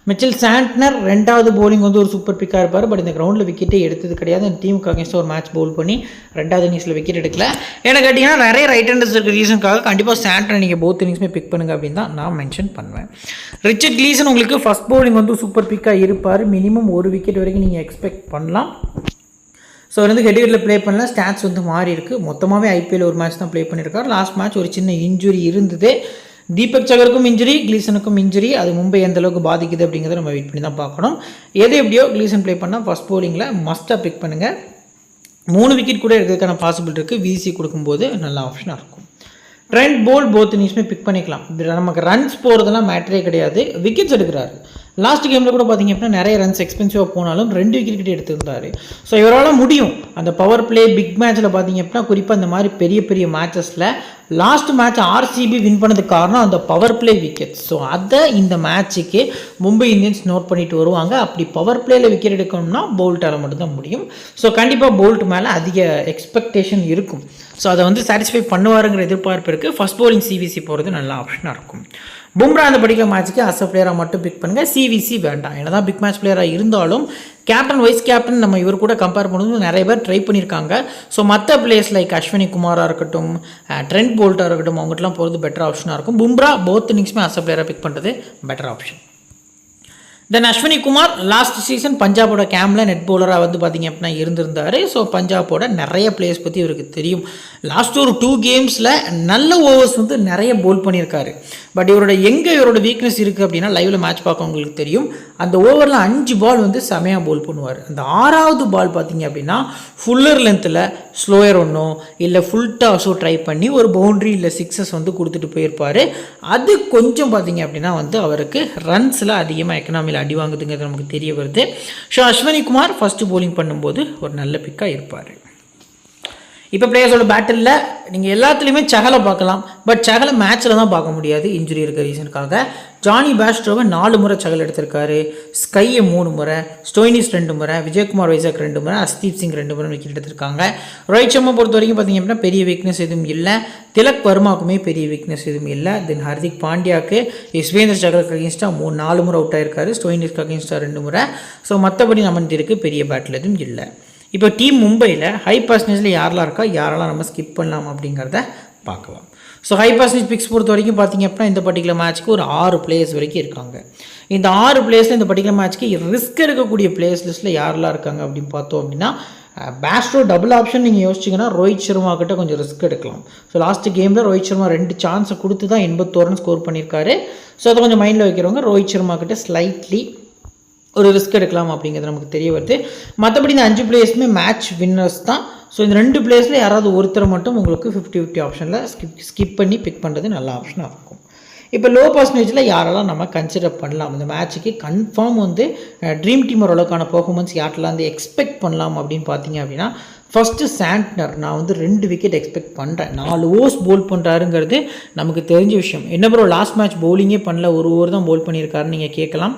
மிச்சல் சாண்ட்னர் 2வது போலிங் வந்து ஒரு சூப்பர் பிக்காக இருப்பார். பட் இந்த கிரவுண்டில் விக்கெட்டே எடுத்தது கிடையாது. அந்த டீமுக்கு அகேன்ஸ்டாக ஒரு மேட்ச் பவுல் பண்ணி 2வது இன்னிங்ஸில் விக்கெட் எடுக்கல. எனக்கு கேட்டிங்கன்னா நிறைய ரைட் ஹேண்டர்ஸ் இருக்க ரீசனுக்காக கண்டிப்பாக சாண்ட்னர் நீங்கள் போத் இன்னிங்ஸுமே பிக் பண்ணுங்க அப்படின்னு தான் நான் மென்ஷன் பண்ணுவேன். ரிச்சர்ட் கிளீசன் உங்களுக்கு ஃபஸ்ட் போலிங் வந்து சூப்பர் பிக்காக இருப்பார். மினிமம் 1 விக்கெட் வரைக்கும் நீங்கள் எக்ஸ்பெக்ட் பண்ணலாம். ஸோ வந்து ஹெட்கேட்டில் ப்ளே பண்ணல. ஸ்டாட்ஸ் வந்து மாறி இருக்குது. மொத்தமாகவே IPL ஒரு மேட்ச் தான் ப்ளே பண்ணியிருக்காரு. லாஸ்ட் மேட்ச் ஒரு சின்ன இன்ஜுரி இருந்தது. தீபக் சகருக்கும் இன்ஜுரி, கிளீசனுக்கும் இன்ஜுரி. அது மும்பை எந்த அளவுக்கு பாதிக்குது அப்படிங்கிறத நம்ம வெயிட் பண்ணி தான் பார்க்கணும். எது எப்படியோ கிளீசன் ப்ளே பண்ணால் ஃபஸ்ட் போலிங்கில் மஸ்ட்டாக பிக் பண்ணுங்கள். 3 விக்கெட் கூட இருக்கிறதுக்கான பாசிபிள் இருக்குது. VC கொடுக்கும்போது நல்ல ஆப்ஷனாக இருக்கும். ட்ரெண்ட் போல்ட் போத் இன்னிங்ஸுமே பிக் பண்ணிக்கலாம். நமக்கு ரன்ஸ் போகிறதுலாம் மேட்டரே கிடையாது. விக்கெட்ஸ் எடுக்கிறாரு. லாஸ்ட் கேமில் கூட பார்த்தீங்க அப்படின்னா நிறைய ரன்ஸ் எக்ஸ்பென்சிவாக போனாலும் 2 விக்கெட் கிட்டே எடுத்திருந்தார். ஸோ இவரால் முடியும். அந்த பவர் பிளே பிக் மேட்ச்சில் பார்த்தீங்க அப்படின்னா குறிப்பாக இந்த மாதிரி பெரிய பெரிய மேட்சஸில் லாஸ்ட் மேட்ச் RCB வின் பண்ணதுக்கு காரணம் அந்த பவர் பிளே விக்கெட்ஸ். ஸோ அதை இந்த மேட்ச்சுக்கு மும்பை இந்தியன்ஸ் நோட் பண்ணிட்டு வருவாங்க. அப்படி பவர் பிளேயில் விக்கெட் எடுக்கணும்னா போல்ட்டால் மட்டும்தான் முடியும். ஸோ கண்டிப்பாக போல்ட் மேலே அதிக எக்ஸ்பெக்டேஷன் இருக்கும். ஸோ அதை வந்து சாட்டிஸ்ஃபை பண்ணுவாருங்கிற எதிர்பார்ப்பு இருக்குது. ஃபஸ்ட் போலிங் CBC போகிறது நல்ல ஆப்ஷனாக இருக்கும். பும்ரா அந்த படிக்கிற மேட்ச்சுக்கு அஸ் அ பிளேயராக மட்டும் பிக் பண்ணுங்கள். CBC வேண்டாம். ஏன்னா தான் பிக் மேட்ச் பிளேயராக இருந்தாலும் கேப்டன் வைஸ் கேப்டன் நம்ம இவர் கூட கம்பேர் பண்ணும்போது நிறைய பேர் ட்ரை பண்ணியிருக்காங்க. ஸோ மற்ற பிளேயர்ஸ் லைக் அஸ்வினி குமாராக இருக்கட்டும், ட்ரெண்ட் போல்ட்டாக இருக்கட்டும், அவங்ககிட்டலாம் போகிறது பெட்டர் ஆப்ஷனாக இருக்கும். பும்ரா போத் இன்னிங்ஸுமே அஸ் அ பிளேயராக பிக் பண்ணுறது better option. Then Ashwani Kumar last season பஞ்சாபோட கேம்பில் நெட் பவுலராக வந்து பார்த்திங்க அப்படின்னா இருந்திருந்தார். ஸோ பஞ்சாபோட நிறைய பிளேயர்ஸ் பற்றி இவருக்கு தெரியும். லாஸ்ட் ஒரு 2 கேம்ஸில் நல்ல ஓவர்ஸ் வந்து நிறைய போல் பண்ணியிருக்காரு. பட் இவரோட வீக்னஸ் இருக்குது அப்படின்னா லைவில் மேட்ச் பார்க்கவங்களுக்கு தெரியும். அந்த ஓவரில் 5 பால் வந்து செமையாக போல் பண்ணுவார். அந்த 6வது பால் பார்த்திங்க அப்படின்னா ஃபுல்லர் லென்த்தில் ஸ்லோயர் ஒன்றோ இல்லை ஃபுல் டாஸோ ட்ரை பண்ணி ஒரு பவுண்ட்ரி இல்லை 6s வந்து கொடுத்துட்டு போயிருப்பார். அது கொஞ்சம் பார்த்திங்க அப்படின்னா வந்து அவருக்கு ரன்ஸில் அதிகமாக எக்கனாமியில் அடி வாங்குதுங்கிறது நமக்கு தெரிய வருது. So Ashwani Kumar first bowling பண்ணும்போது ஒரு நல்ல பிக்காக இருப்பார். இப்போ பிளேயர்ஸோட பேட்டிலில் நீங்கள் எல்லாத்துலேயுமே சகலை பார்க்கலாம். பட் சகலை மேட்ச்சில் தான் பார்க்க முடியாது, இன்ஜுரி இருக்க ரீசனுக்காக. ஜானி பேஸ்ட்ரோவை 4 முறை சகல் எடுத்திருக்காரு. ஸ்கையை 3 முறை, ஸ்டோயினிஸ் 2 முறை, விஜயகுமார் வைசாக் 2 முறை, ஹர்ஷ்தீப் சிங் 2 முறை விக்கெட் எடுத்திருக்காங்க. ரோஹித் சர்மா பொறுத்த வரைக்கும் பார்த்திங்க அப்படின்னா பெரிய வீக்னஸ் எதுவும் இல்லை. திலக் வர்மாவுக்குமே பெரிய வீக்னஸ் எதுவும் இல்லை. தென் ஹர்திக் பாண்டியாவுக்கு யுஸ்வேந்திர சகலுக்கு அகேன்ஸ்டாக 4 முறை அவுட் ஆயிருக்காரு. ஸ்டோயினிஸ்க்கு அகேன்ஸ்டாக 2 முறை. ஸோ மற்றபடி நமக்கு பெரிய பேட்டில் எதுவும் இல்லை. இப்போ டீம் மும்பையில் ஹை பர்சன்டேஜில் யாரெல்லாம் இருக்கா, யாரெல்லாம் நம்ம ஸ்கிப் பண்ணலாம் அப்படிங்கிறத பார்க்கலாம். ஸோ ஹை பர்சன்டேஜ் பிக்ஸ் பொறுத்த வரைக்கும் பார்த்திங்க அப்படின்னா இந்த பர்டிகுலர் மேட்ச்க்கு ஒரு 6 பிளேயர்ஸ் வரைக்கும் இருக்காங்க. இந்த 6 பிளேயர்ஸில் இந்த பர்டிகுலர் மேட்ச்க்கு ரிஸ்க் எடுக்கக்கூடிய பிளேயர்ஸ் லிஸ்ட்டில் யாரெல்லாம் இருக்காங்க அப்படின்னு பார்த்தோம் அப்படின்னா பேஸ்ட்ரோ டபுள் ஆப்ஷன் நீங்கள் யோசிச்சிங்கன்னா ரோஹித் சர்மா கிட்ட கொஞ்சம் ரிஸ்க் எடுக்கலாம். ஸோ லாஸ்ட் கேமில் ரோஹித் சர்மா 2 சான்ஸை கொடுத்து தான் 81 ரன் ஸ்கோர் பண்ணியிருக்காரு. ஸோ அதை கொஞ்சம் மைண்டில் வைக்கிறவங்க ரோஹித் சர்மா கிட்ட ஸ்லைட்லி ஒரு ரிஸ்க் எடுக்கலாம் அப்படிங்கிறது நமக்கு தெரிய வருது. மற்றபடி இந்த 5 பிளேயர்ஸுமே மேட்ச் வின்னர்ஸ் தான். ஸோ இந்த 2 பிளேயர்ஸில் யாராவது ஒருத்தரை மட்டும் உங்களுக்கு 50-50 ஆப்ஷனில் ஸ்கிப் பண்ணி பிக் பண்ணுறது நல்ல ஆப்ஷனாக இருக்கும். இப்போ லோ பர்சன்டேஜில் யாரெல்லாம் நம்ம கன்சிடர் பண்ணலாம் இந்த மேட்ச்சுக்கு கன்ஃபார்ம் வந்து ட்ரீம் டீம் ஓரளவுக்கான பெர்ஃபார்மன்ஸ் யார்ட்டெல்லாம் வந்து எக்ஸ்பெக்ட் பண்ணலாம் அப்படின்னு பார்த்தீங்க அப்படின்னா ஃபஸ்ட்டு சாண்ட்னர் நான் வந்து 2 விக்கெட் எக்ஸ்பெக்ட் பண்ணுறேன். 4 ஓவர்ஸ் போல் பண்ணுறாருங்கிறது நமக்கு தெரிஞ்ச விஷயம். என்ன ப்ரோ லாஸ்ட் மேட்ச் பவுலிங்கே பண்ணல, ஒரு ஓவர் தான் போல் பண்ணியிருக்காருன்னு நீங்கள் கேட்கலாம்.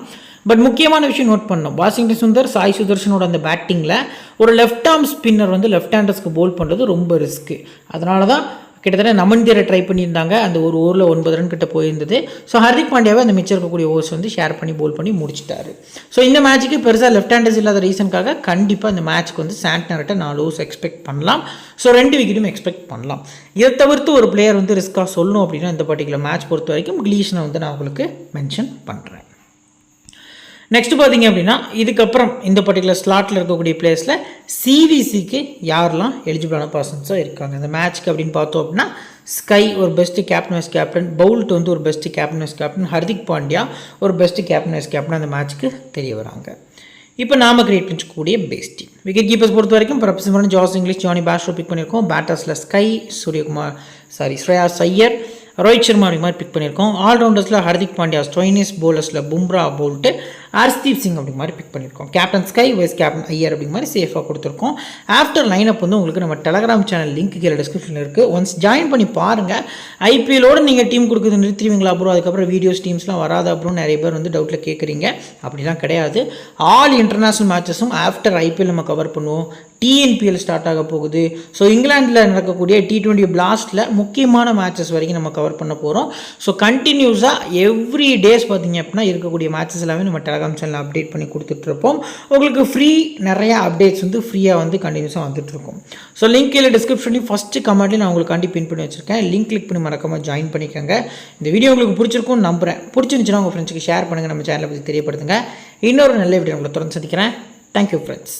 பட் முக்கியமான விஷயம் நோட் பண்ணோம், வாஷிங்டன் சுந்தர், சாய் சுதர்ஷனோட அந்த பேட்டிங்கில் ஒரு லெஃப்ட் ஆர்ம் ஸ்பின்னர் வந்து லெஃப்ட் ஹேண்டர்ஸ்க்கு போல் பண்ணுறது ரொம்ப ரிஸ்க்கு. அதனால தான் கிட்டத்தட்ட நமன்தீரை ட்ரை பண்ணியிருந்தாங்க. அந்த ஒரு ஓவரில் 9 ரன் கிட்ட போயிருந்தது. ஸோ ஹர்திக் பாண்டியாவை அந்த மிச்சம் இருக்கக்கூடிய ஓவர்ஸ் வந்து ஷேர் பண்ணி போல் பண்ணி முடிச்சிட்டாரு. ஸோ இந்த மேட்ச்சுக்கு பெருசாக லெஃப்ட் ஹேண்டர்ஸ் இல்லாத ரீசனுக்காக கண்டிப்பாக இந்த மேட்ச்க்கு வந்து சாண்ட்னர்கிட்ட 4 ஓவர்ஸ் எக்ஸ்பெக்ட் பண்ணலாம். ஸோ 2 விக்கெட்டும் எக்ஸ்பெக்ட் பண்ணலாம். இதை தவிர்த்து ஒரு பிளேயர் வந்து ரிஸ்க்காக சொல்லணும் அப்படின்னா இந்த பர்டிகுலர் மேட்ச் பொறுத்த வரைக்கும் கிளீஷனை வந்து நான் உங்களுக்கு மென்ஷன் பண்ணுறேன். நெக்ஸ்ட் பார்த்தீங்க அப்படின்னா இதுக்கப்புறம் இந்த பர்டிகுலர் ஸ்லாட்டில் இருக்கக்கூடிய பிளேயர்ஸில் சிவிசிக்கு யாரெல்லாம் எலிஜிபிளான பர்சன்ஸாக இருக்காங்க இந்த மேட்ச்க்கு அப்படின்னு பார்த்தோம் அப்படின்னா ஸ்கை ஒரு best captain vice captain, bowled வந்து ஒரு best captain vice captain, Hardik Pandya ஒரு பெஸ்ட்டு கேப்டன் வைஸ் கேப்டன் அந்த மேட்ச்க்கு தெரிய வராங்க. இப்போ நாம கிரியேட் பண்ணிக்கக்கூடிய பெஸ்ட் டீம் விக்கெட் கீப்பர்ஸ் பொறுத்த வரைக்கும் Prabhsimran, Jos Inglis, Jonny Bairstow pick பண்ணியிருக்கோம். பேட்டர்ஸில் ஸ்கை, ஸ்ரேயாஸ் ஐயர், ரோஹித் சர்மா அப்படி மாதிரி பிக் பண்ணியிருக்கோம். ஆல்ரவுண்டர்ஸில் ஹர்திக் பாண்டியா, ஸ்டோயினிஸ், பவுலர்ஸில் பும்ரா, போல்ட்டு, ஹர்ஷ்தீப் சிங் அப்படி மாதிரி பிக் பண்ணியிருக்கோம். Captain SKY, vice captain Iyer அப்படி மாதிரி சேஃபாக கொடுத்துருக்கோம். ஆஃப்டர் லைனப் வந்து உங்களுக்கு நம்ம டெலகிராம் சேனல் லிங்க் கீழே டிஸ்கிரிப்ஷனில் இருக்குது. ஒன்ஸ் ஜாயின் பண்ணி பாருங்கள். ஐபிஎல்லோடு நீங்கள் டீம் கொடுக்குறது நிறுத்திடுவீங்களா அப்புறம் அதுக்கப்புறம் வீடியோஸ் டீம்ஸ்லாம் வராது அப்புறம் நிறைய பேர் வந்து டவுட்டில் கேட்குறீங்க. அப்படிலாம் கிடையாது. ஆல் இன்டர்நேஷ்னல் மேட்சஸும் ஆஃப்டர் ஐபிஎல் நம்ம கவர் பண்ணுவோம். டிஎன்பிஎல் ஸ்டார்ட் ஆக போகுது. ஸோ இங்கிலாண்டில் நடக்கக்கூடிய T20 பிளாஸ்ட்டில் முக்கியமான மேட்சஸ் வரைக்கும் நம்ம கவர் பண்ண போகிறோம். ஸோ கண்டினியூஸாக எவ்ரி டேஸ் பார்த்திங்க அப்படின்னா இருக்கக்கூடிய மேட்சஸ் எல்லாமே நம்ம டெலகிராம் சேனலில் அப்டேட் பண்ணி கொடுத்துட்ருப்போம். உங்களுக்கு ஃப்ரீ நிறையா அப்டேட்ஸ் வந்து ஃப்ரீயாக வந்து கண்டினியூஸாக வந்துட்டுருக்கோம். ஸோ லிங்க் கீழே டிஸ்கிரிப்ஷன்லையும் ஃபஸ்ட்டு கமெண்ட்லேயும் நான் உங்களுக்கு பின் பண்ணி வச்சுருக்கேன். லிங்க் கிளிக் பண்ணி மறக்காமல் ஜாயின் பண்ணிக்கோங்க. இந்த வீடியோ உங்களுக்கு பிடிச்சிருக்கும்னு நம்புகிறேன். பிடிச்சிருந்துச்சுன்னா உங்கள் ஃப்ரெண்ட்ஸுக்கு ஷேர் பண்ணுங்கள். நம்ம சேனலை பற்றி தெரியப்படுத்துங்க. இன்னொரு நல்ல வீடியோ உங்களை தொடர்ந்து சந்திக்கிறேன். Thank you friends.